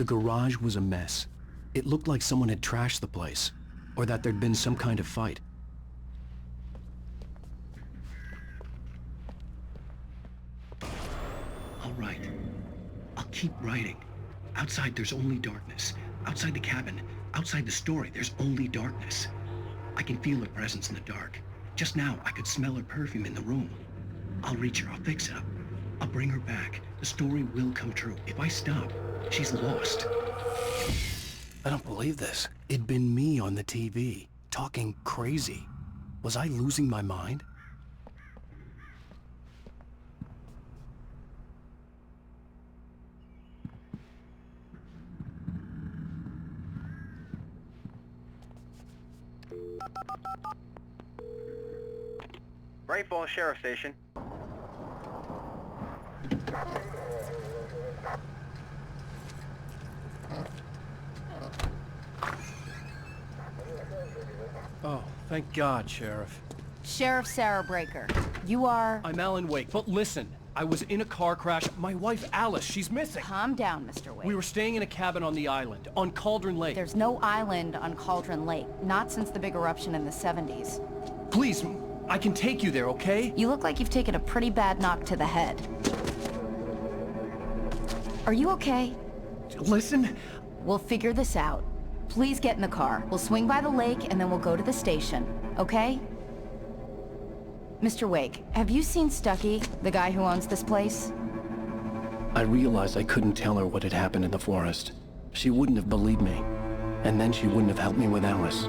The garage was a mess. It looked like someone had trashed the place, or that there'd been some kind of fight. All right. I'll keep writing. Outside, there's only darkness. Outside the cabin, outside the story, there's only darkness. I can feel her presence in the dark. Just now, I could smell her perfume in the room. I'll reach her, I'll fix it up. I'll bring her back. The story will come true. If I stop, she's lost. I don't believe this. It'd been me on the TV, talking crazy. Was I losing my mind? Great Falls Sheriff Station. Oh, thank God, Sheriff. Sheriff Sarah Breaker. You are... I'm Alan Wake, but listen. I was in a car crash. My wife, Alice, she's missing. Calm down, Mr. Wake. We were staying in a cabin on the island, on Cauldron Lake. There's no island on Cauldron Lake. Not since the big eruption in the 70s. Please, I can take you there, okay? You look like you've taken a pretty bad knock to the head. Are you okay? Listen. We'll figure this out. Please get in the car. We'll swing by the lake and then we'll go to the station, okay? Mr. Wake, have you seen Stucky, the guy who owns this place? I realized I couldn't tell her what had happened in the forest. She wouldn't have believed me. And then she wouldn't have helped me with Alice.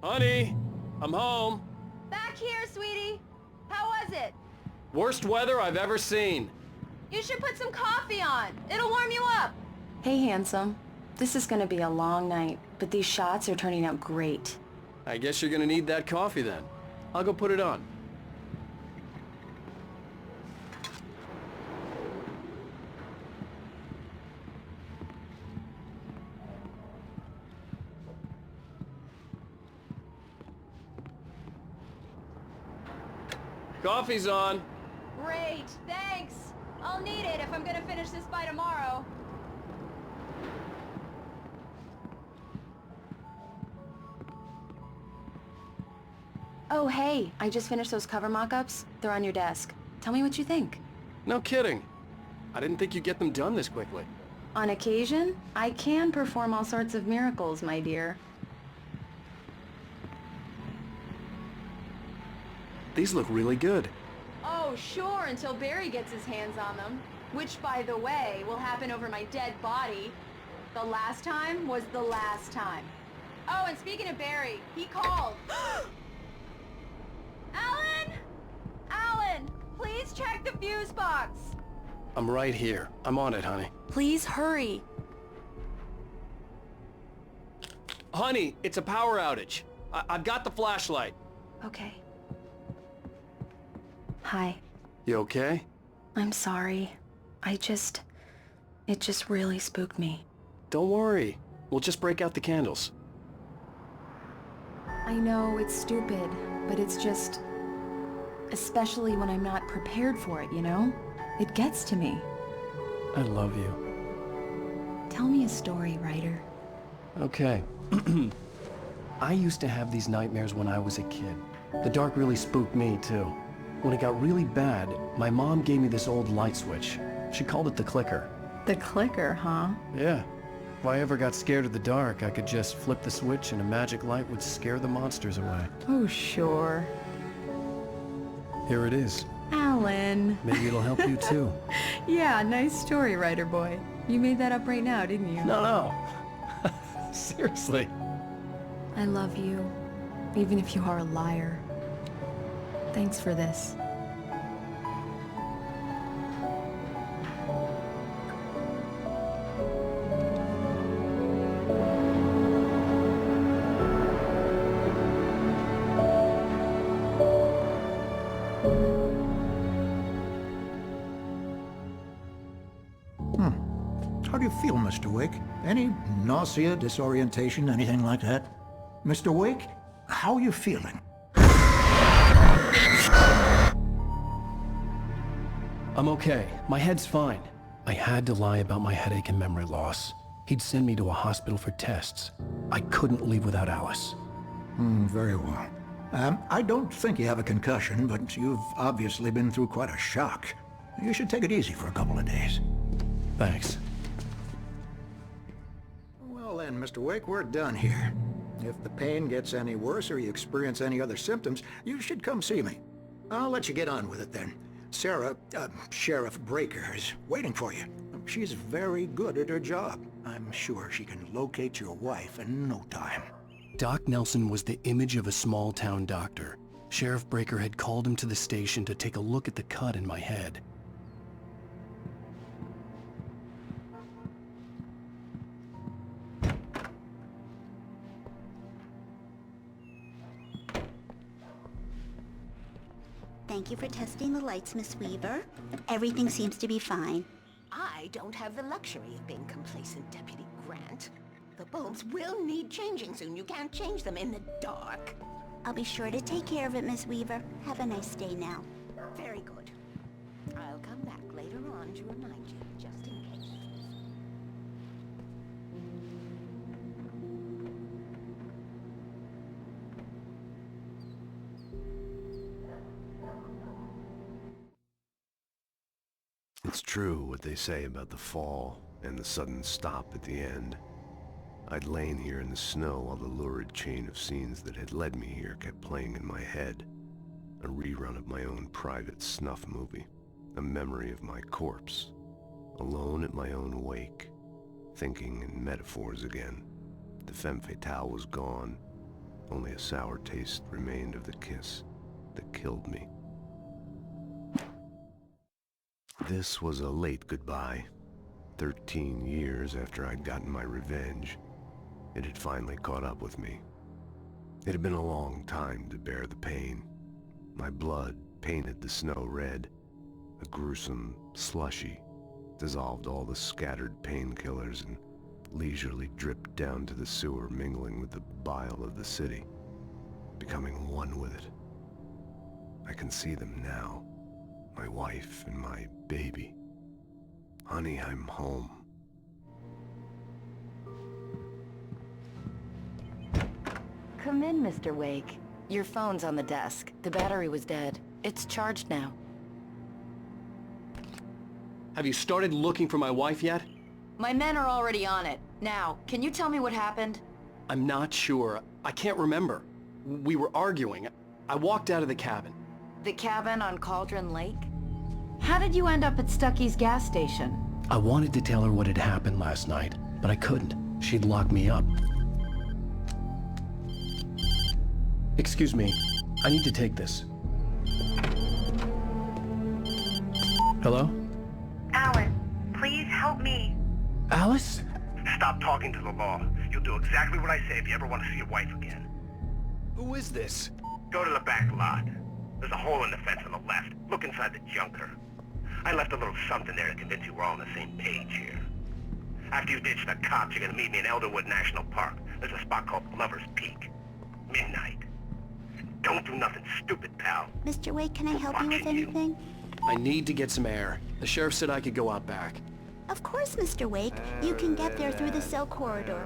Honey, I'm home. Back here, sweetie. How was it? Worst weather I've ever seen. You should put some coffee on. It'll warm you up. Hey, handsome. This is gonna be a long night, but these shots are turning out great. I guess you're gonna need that coffee then. I'll go put it on. Coffee's on. Great, thanks. I'll need it if I'm gonna finish this by tomorrow. Oh, hey, I just finished those cover mock-ups. They're on your desk. Tell me what you think. No kidding. I didn't think you'd get them done this quickly. On occasion, I can perform all sorts of miracles, my dear. These look really good. Oh, sure, until Barry gets his hands on them. Which, by the way, will happen over my dead body. The last time was the last time. Oh, and speaking of Barry, he called. Alan! Alan! Please check the fuse box! I'm right here. I'm on it, honey. Please hurry. Honey, it's a power outage. I've got the flashlight. Okay. Hi. You okay? I'm sorry. It just really spooked me. Don't worry. We'll just break out the candles. I know it's stupid, but it's just... especially when I'm not prepared for it, you know? It gets to me. I love you. Tell me a story, writer. Okay. I used to have these nightmares when I was a kid. The dark really spooked me, too. When it got really bad, my mom gave me this old light switch. She called it the clicker. The clicker, huh? Yeah. If I ever got scared of the dark, I could just flip the switch and a magic light would scare the monsters away. Oh, sure. Here it is. Alan. Maybe it'll help you too. Yeah, nice story, writer boy. You made that up right now, didn't you? No. Seriously. I love you, even if you are a liar. Thanks for this. How do you feel, Mr. Wake? Any nausea, disorientation, anything like that? Mr. Wake, how are you feeling? I'm okay. My head's fine. I had to lie about my headache and memory loss. He'd send me to a hospital for tests. I couldn't leave without Alice. Very well. I don't think you have a concussion, but you've obviously been through quite a shock. You should take it easy for a couple of days. Thanks. Well then, Mr. Wake, we're done here. If the pain gets any worse or you experience any other symptoms, you should come see me. I'll let you get on with it then. Sarah, Sheriff Breaker, is waiting for you. She's very good at her job. I'm sure she can locate your wife in no time. Doc Nelson was the image of a small-town doctor. Sheriff Breaker had called him to the station to take a look at the cut in my head. Thank you for testing the lights, Miss Weaver. Everything seems to be fine. I don't have the luxury of being complacent, Deputy Grant. The bulbs will need changing soon. You can't change them in the dark. I'll be sure to take care of it, Miss Weaver. Have a nice day now. Very good. I'll come back later on to remind you, just in case. It's true what they say about the fall and the sudden stop at the end. I'd lain here in the snow while the lurid chain of scenes that had led me here kept playing in my head. A rerun of my own private snuff movie. A memory of my corpse. Alone at my own wake. Thinking in metaphors again. The femme fatale was gone. Only a sour taste remained of the kiss that killed me. This was a late goodbye. 13 years after I'd gotten my revenge, it had finally caught up with me. It had been a long time to bear the pain. My blood painted the snow red. A gruesome slushy dissolved all the scattered painkillers and leisurely dripped down to the sewer, mingling with the bile of the city, becoming one with it. I can see them now. My wife and my baby. Honey, I'm home. Come in, Mr. Wake. Your phone's on the desk. The battery was dead. It's charged now. Have you started looking for my wife yet? My men are already on it. Now, can you tell me what happened? I'm not sure. I can't remember. We were arguing. I walked out of the cabin. The cabin on Cauldron Lake? How did you end up at Stucky's gas station? I wanted to tell her what had happened last night, but I couldn't. She'd locked me up. Excuse me. I need to take this. Hello? Alan, please help me. Alice? Stop talking to the law. You'll do exactly what I say if you ever want to see your wife again. Who is this? Go to the back lot. There's a hole in the fence on the left. Look inside the junker. I left a little something there to convince you we're all on the same page here. After you ditch the cops, you're gonna meet me in Elderwood National Park. There's a spot called Lover's Peak. Midnight. Don't do nothing stupid, pal. Mr. Wake, can I help you with anything? I need to get some air. The sheriff said I could go out back. Of course, Mr. Wake. You can get there through the cell corridor.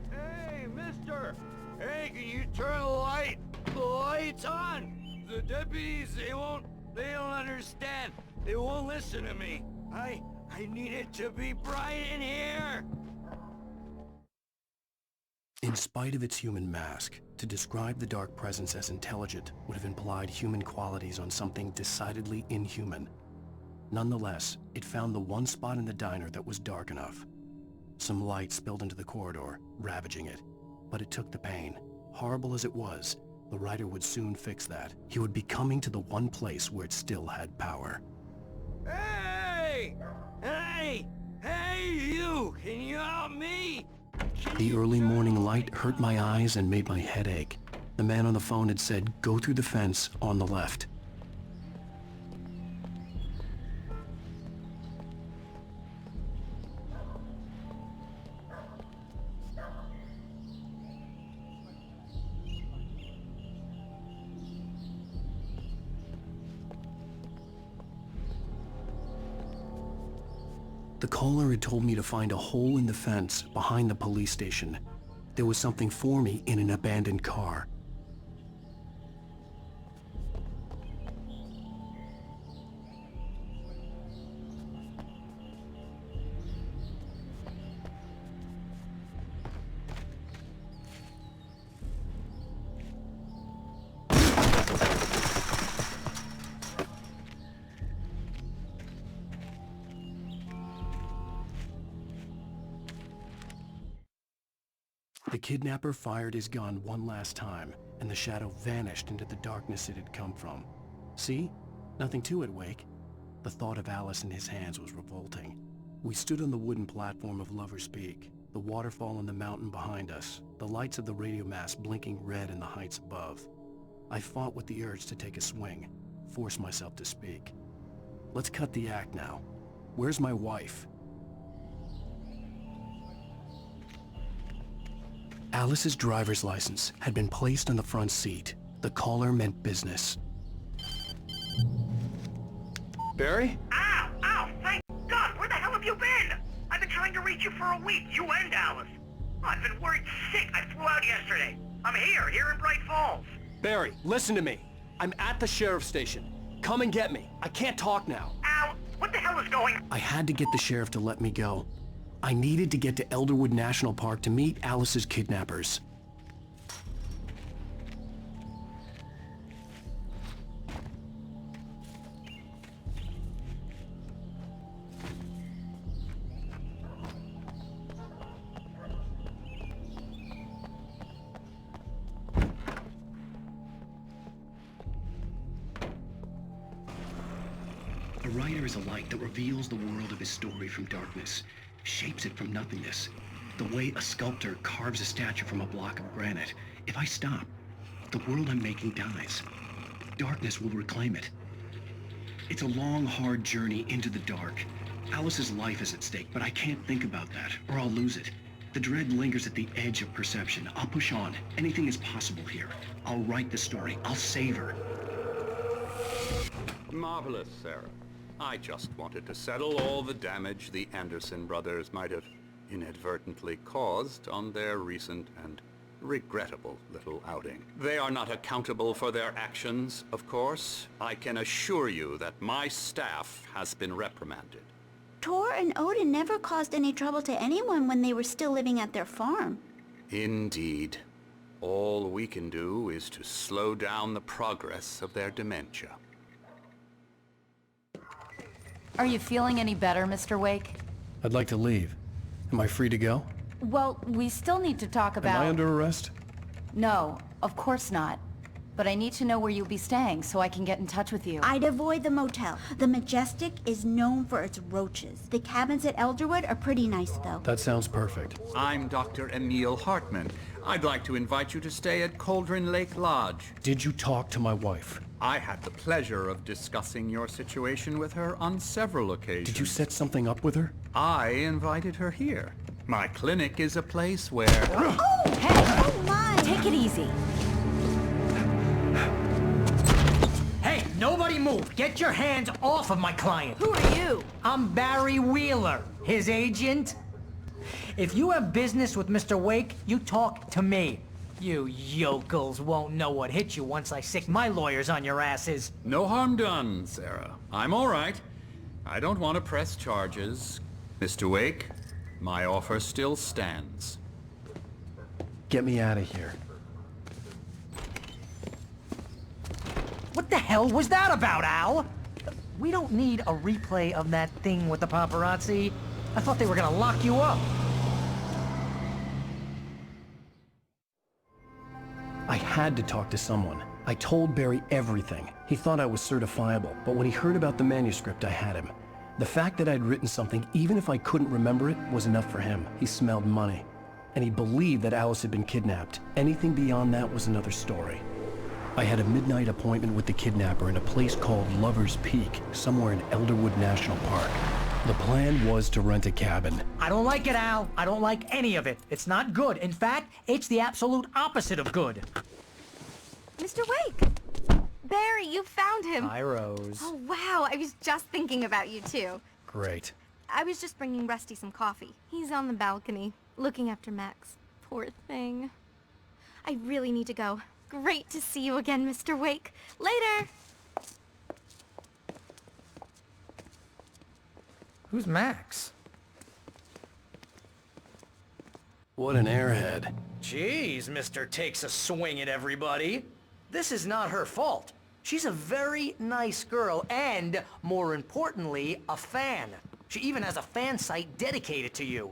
Hey, mister! Hey, can you turn the light? The light's on! The deputies, they don't understand. They won't listen to me. I need it to be bright in here! In spite of its human mask, to describe the dark presence as intelligent would have implied human qualities on something decidedly inhuman. Nonetheless, it found the one spot in the diner that was dark enough. Some light spilled into the corridor, ravaging it. But it took the pain. Horrible as it was, the writer would soon fix that. He would be coming to the one place where it still had power. Hey! Hey! Hey, you! Can you help me? The early morning light hurt my eyes and made my head ache. The man on the phone had said, "Go through the fence on the left." The caller had told me to find a hole in the fence behind the police station. There was something for me in an abandoned car. The kidnapper fired his gun one last time, and the shadow vanished into the darkness it had come from. See? Nothing to it, Wake. The thought of Alice in his hands was revolting. We stood on the wooden platform of Lover's Peak, the waterfall on the mountain behind us, the lights of the radio mast blinking red in the heights above. I fought with the urge to take a swing, force myself to speak. Let's cut the act now. Where's my wife? Alice's driver's license had been placed on the front seat. The caller meant business. Barry? Ow! Ow! Thank God! Where the hell have you been? I've been trying to reach you for a week, you and Alice. Oh, I've been worried sick. I flew out yesterday. I'm here in Bright Falls. Barry, listen to me. I'm at the sheriff's station. Come and get me. I can't talk now. Ow! What the hell is going on? I had to get the sheriff to let me go. I needed to get to Elderwood National Park to meet Alice's kidnappers. A writer is a light that reveals the world of his story from darkness, shapes it from nothingness. The way a sculptor carves a statue from a block of granite. If I stop, the world I'm making dies. Darkness will reclaim it. It's a long, hard journey into the dark. Alice's life is at stake, but I can't think about that, or I'll lose it. The dread lingers at the edge of perception. I'll push on. Anything is possible here. I'll write the story. I'll save her. Marvelous, Sarah. I just wanted to settle all the damage the Anderson brothers might have inadvertently caused on their recent and regrettable little outing. They are not accountable for their actions, of course. I can assure you that my staff has been reprimanded. Tor and Odin never caused any trouble to anyone when they were still living at their farm. Indeed. All we can do is to slow down the progress of their dementia. Are you feeling any better, Mr. Wake? I'd like to leave. Am I free to go? Well, we still need to talk about... Am I under arrest? No, of course not. But I need to know where you'll be staying so I can get in touch with you. I'd avoid the motel. The Majestic is known for its roaches. The cabins at Elderwood are pretty nice, though. That sounds perfect. I'm Dr. Emil Hartman. I'd like to invite you to stay at Cauldron Lake Lodge. Did you talk to my wife? I had the pleasure of discussing your situation with her on several occasions. Did you set something up with her? I invited her here. My clinic is a place where... Oh! Hey! Oh my! Take it easy. Hey, nobody move! Get your hands off of my client! Who are you? I'm Barry Wheeler, his agent. If you have business with Mr. Wake, you talk to me. You yokels won't know what hit you once I sick my lawyers on your asses. No harm done, Sarah. I'm all right. I don't want to press charges. Mr. Wake, my offer still stands. Get me out of here. What the hell was that about, Al? We don't need a replay of that thing with the paparazzi. I thought they were gonna lock you up. I had to talk to someone. I told Barry everything. He thought I was certifiable, but when he heard about the manuscript, I had him. The fact that I'd written something, even if I couldn't remember it, was enough for him. He smelled money. And he believed that Alice had been kidnapped. Anything beyond that was another story. I had a midnight appointment with the kidnapper in a place called Lover's Peak, somewhere in Elderwood National Park. The plan was to rent a cabin. I don't like it, Al. I don't like any of it. It's not good. In fact, it's the absolute opposite of good. Mr. Wake! Barry, you found him! Hi, Rose. Oh, wow. I was just thinking about you, too. Great. I was just bringing Rusty some coffee. He's on the balcony, looking after Max. Poor thing. I really need to go. Great to see you again, Mr. Wake. Later! Who's Max? What an airhead. Jeez, Mr. Takes a swing at everybody. This is not her fault. She's a very nice girl and, more importantly, a fan. She even has a fan site dedicated to you.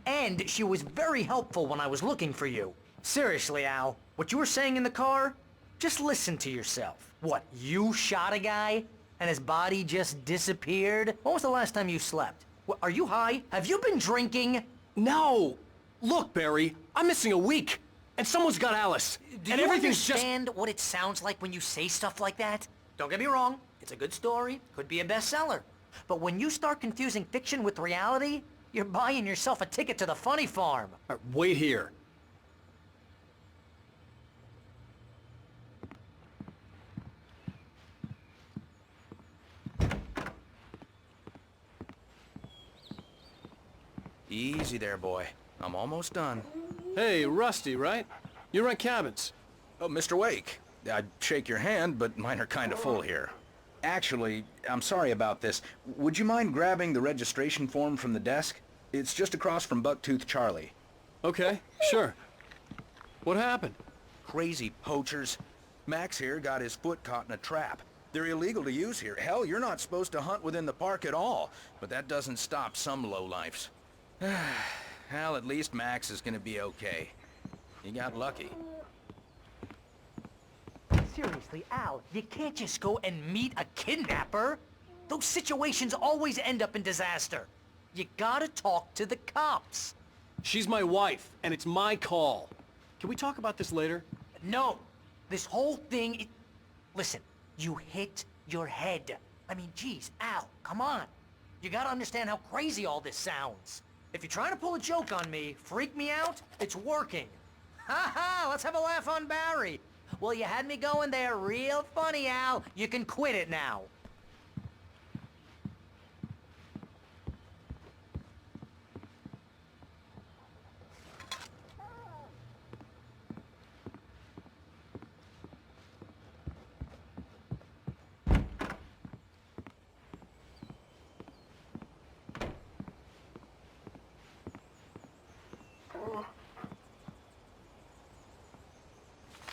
And she was very helpful when I was looking for you. Seriously, Al, what you were saying in the car? Just listen to yourself. What, you shot a guy? And his body just disappeared? When was the last time you slept? What, are you high? Have you been drinking? No! Look, Barry, I'm missing a week. And someone's got Alice. Do and you everything's understand what it sounds like when you say stuff like that? Don't get me wrong, it's a good story, could be a bestseller. But when you start confusing fiction with reality, you're buying yourself a ticket to the funny farm. All right, wait here. Easy there, boy. I'm almost done. Hey, Rusty, right? You rent cabins. Oh, Mr. Wake. I'd shake your hand, but mine are kind of full here. Actually, I'm sorry about this. Would you mind grabbing the registration form from the desk? It's just across from Bucktooth Charlie. Okay, sure. What happened? Crazy poachers. Max here got his foot caught in a trap. They're illegal to use here. Hell, you're not supposed to hunt within the park at all. But that doesn't stop some lowlifes. Well, at least Max is gonna be okay. He got lucky. Seriously, Al, you can't just go and meet a kidnapper. Those situations always end up in disaster. You gotta talk to the cops. She's my wife, and it's my call. Can we talk about this later? No. This whole thing... Listen, you hit your head. I mean, geez, Al, come on. You gotta understand how crazy all this sounds. If you're trying to pull a joke on me, freak me out, it's working. Ha ha, let's have a laugh on Barry. Well, you had me going there real funny, Al. You can quit it now.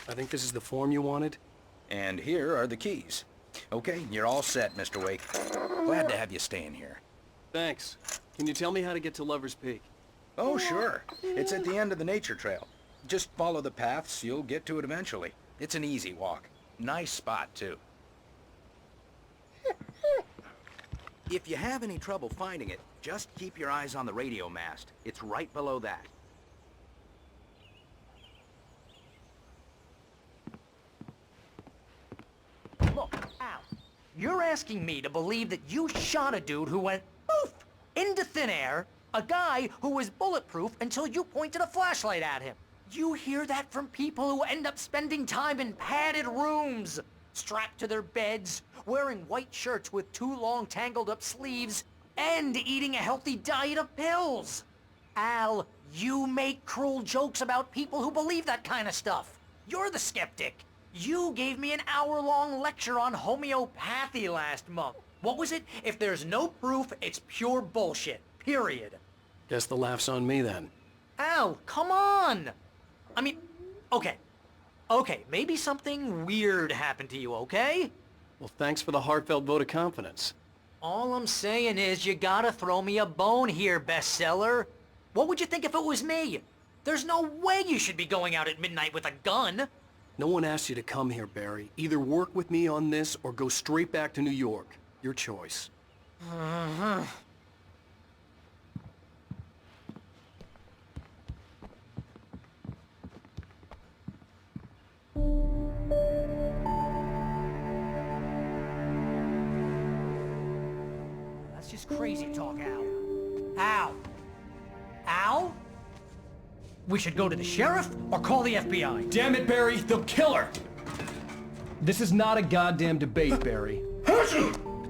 I think this is the form you wanted. And here are the keys. Okay, you're all set, Mr. Wake. Glad to have you staying here. Thanks. Can you tell me how to get to Lover's Peak? Oh, sure. It's at the end of the nature trail. Just follow the paths, you'll get to it eventually. It's an easy walk. Nice spot, too. If you have any trouble finding it, just keep your eyes on the radio mast. It's right below that. Look, Al, you're asking me to believe that you shot a dude who went poof into thin air, a guy who was bulletproof until you pointed a flashlight at him. You hear that from people who end up spending time in padded rooms, strapped to their beds, wearing white shirts with too long tangled up sleeves, and eating a healthy diet of pills. Al, you make cruel jokes about people who believe that kind of stuff. You're the skeptic. You gave me an hour-long lecture on homeopathy last month. What was it? If there's no proof, it's pure bullshit. Period. Guess the laugh's on me then. Al, come on! I mean, okay. Okay, maybe something weird happened to you, okay? Well, thanks for the heartfelt vote of confidence. All I'm saying is you gotta throw me a bone here, bestseller. What would you think if it was me? There's no way you should be going out at midnight with a gun. No one asked you to come here, Barry. Either work with me on this or go straight back to New York. Your choice. That's just crazy talk, Al. Al? Al? We should go to the sheriff or call the FBI. Damn it, Barry, they'll kill her! This is not a goddamn debate, Barry.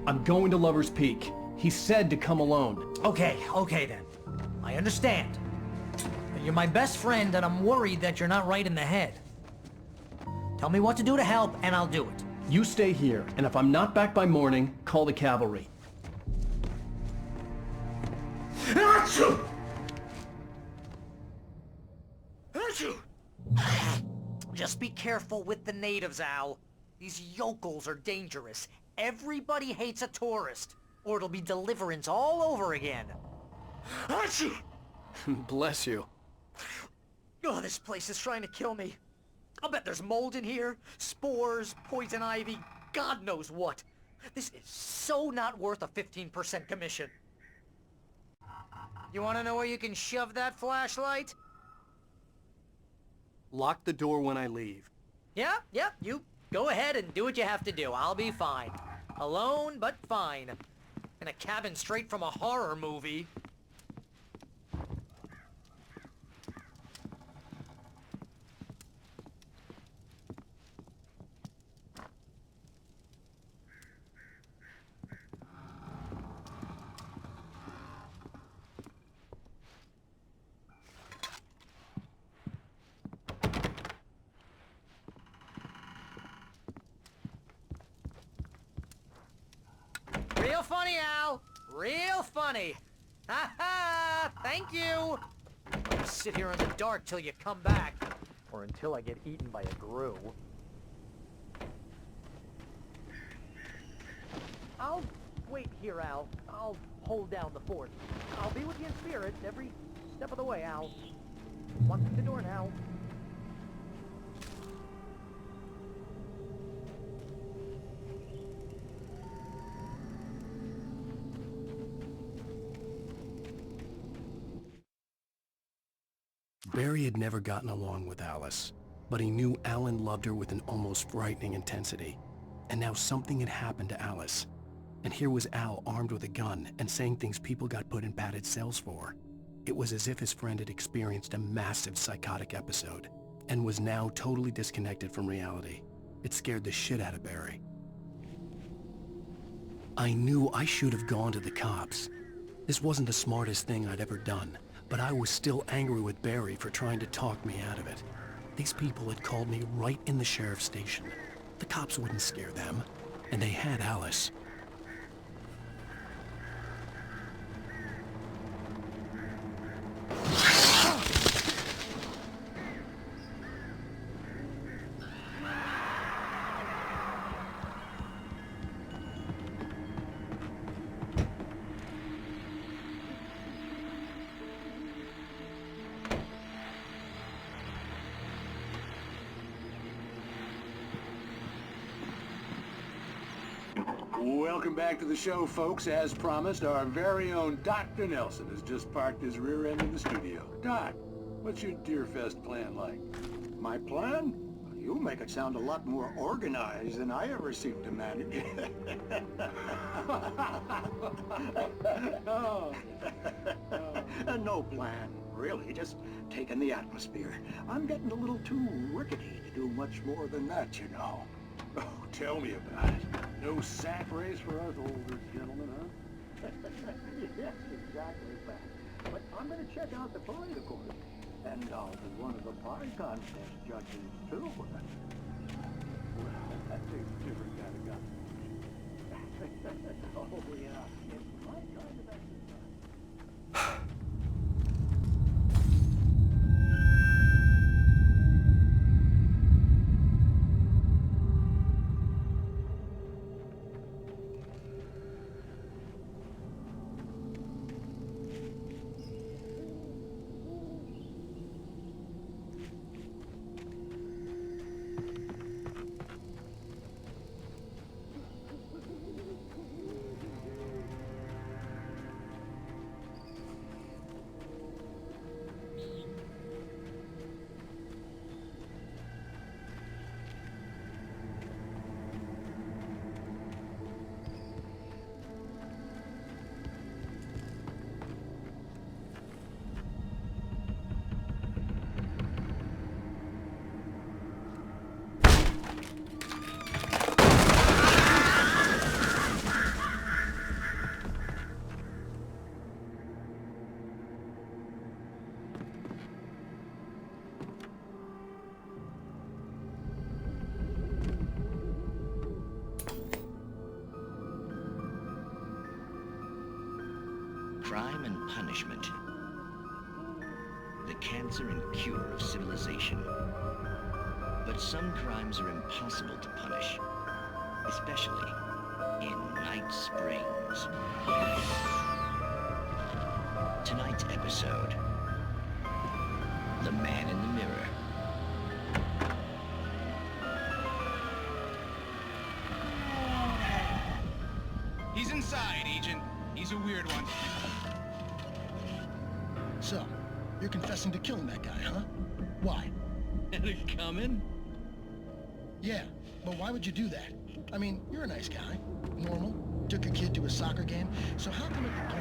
I'm going to Lover's Peak. He said to come alone. Okay then. I understand. But you're my best friend and I'm worried that you're not right in the head. Tell me what to do to help and I'll do it. You stay here, and if I'm not back by morning, call the cavalry. Just be careful with the natives, Al. These yokels are dangerous. Everybody hates a tourist, or it'll be Deliverance all over again. Bless you. Oh, this place is trying to kill me. I'll bet there's mold in here, spores, poison ivy, God knows what. This is so not worth a 15% commission. You want to know where you can shove that flashlight? Lock the door when I leave. Yeah, you go ahead and do what you have to do. I'll be fine. Alone, but fine. In a cabin straight from a horror movie. Real funny, Al. Real funny. Ha ha! Thank you! I'll sit here in the dark till you come back. Or until I get eaten by a grue. I'll wait here, Al. I'll hold down the fort. I'll be with you in spirit every step of the way, Al. Walk through the door now. Barry had never gotten along with Alice, but he knew Alan loved her with an almost frightening intensity. And now something had happened to Alice. And here was Al armed with a gun and saying things people got put in padded cells for. It was as if his friend had experienced a massive psychotic episode and was now totally disconnected from reality. It scared the shit out of Barry. I knew I should have gone to the cops. This wasn't the smartest thing I'd ever done, but I was still angry with Barry for trying to talk me out of it. These people had called me right in the sheriff's station. The cops wouldn't scare them, and they had Alice. Welcome back to the show, folks. As promised, our very own Dr. Nelson has just parked his rear end in the studio. Doc, what's your Deerfest plan like? My plan? You make it sound a lot more organized than I ever seem to manage. No plan, really. Just taking the atmosphere. I'm getting a little too rickety to do much more than that, you know. Oh, tell me about it. No sack race for us older gentlemen, huh? Yes, exactly that. But I'm going to check out the parade, of course. And I'll be one of the pie contest judges, too. Well, that's a different kind of competition. Crime and punishment. The cancer and cure of civilization. But some crimes are impossible to punish, especially in Night Springs. Tonight's episode, The Man in the Mirror. He's inside, Agent. He's a weird one. So, you're confessing to killing that guy, huh? Why? Had it coming? Yeah, but why would you do that? I mean, you're a nice guy. Normal. Took a kid to a soccer game. So how come at the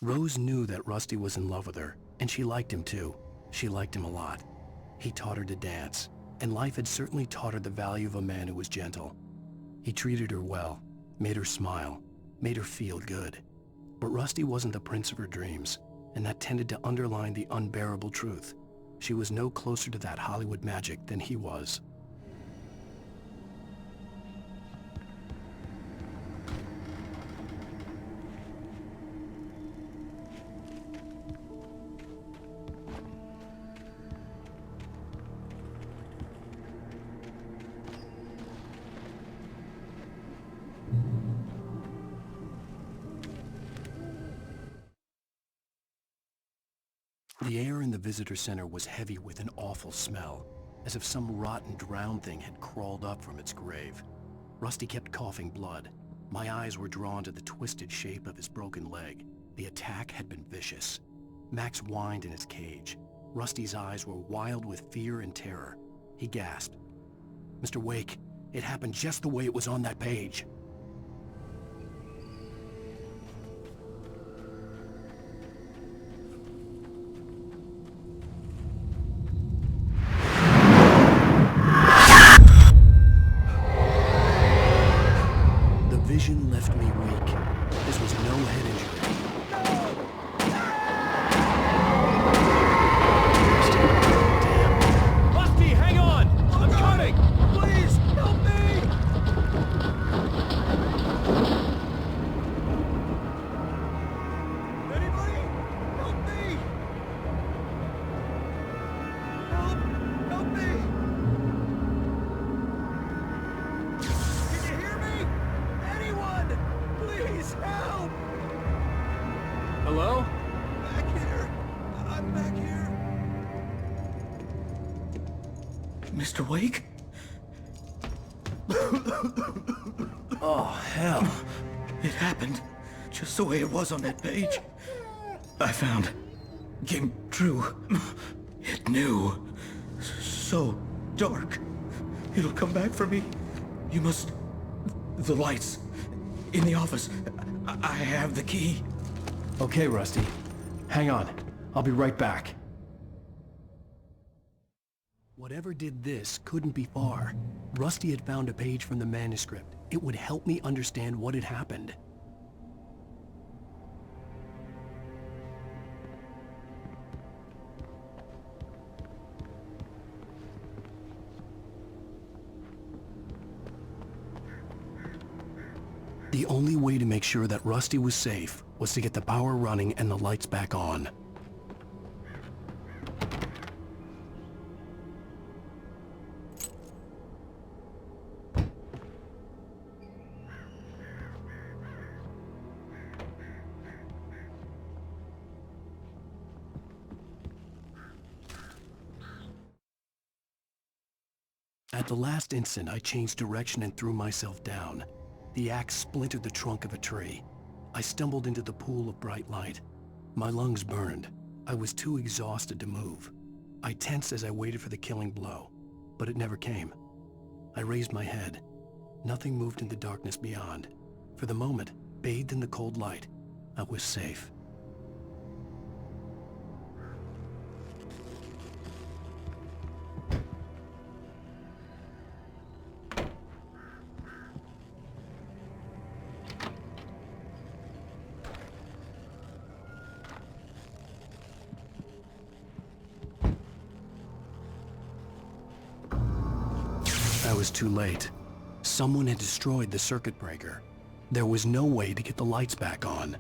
Rose knew that Rusty was in love with her, and she liked him too. She liked him a lot. He taught her to dance, and life had certainly taught her the value of a man who was gentle. He treated her well, made her smile, made her feel good. But Rusty wasn't the prince of her dreams, and that tended to underline the unbearable truth. She was no closer to that Hollywood magic than he was. The air in the visitor center was heavy with an awful smell, as if some rotten drowned thing had crawled up from its grave. Rusty kept coughing blood. My eyes were drawn to the twisted shape of his broken leg. The attack had been vicious. Max whined in his cage. Rusty's eyes were wild with fear and terror. He gasped. "Mr. Wake, it happened just the way it was on that page." Vision left me weak. This was no head injury. Rusty, hang on! I'm coming! Please, help me! Anybody? Help me! Help me! Can you hear me? Anyone! Please help! Hello? Back here! I'm back here! Mr. Wake? Oh, hell. It happened just the way it was on that page. I found came true. It knew. So dark. It'll come back for me. You must... The lights. In the office. I have the key. Okay, Rusty. Hang on. I'll be right back. Whatever did this couldn't be far. Rusty had found a page from the manuscript. It would help me understand what had happened. The only way to make sure that Rusty was safe was to get the power running and the lights back on. At the last instant, I changed direction and threw myself down. The axe splintered the trunk of a tree. I stumbled into the pool of bright light. My lungs burned. I was too exhausted to move. I tensed as I waited for the killing blow, but it never came. I raised my head. Nothing moved in the darkness beyond. For the moment, bathed in the cold light, I was safe. I was too late. Someone had destroyed the circuit breaker. There was no way to get the lights back on.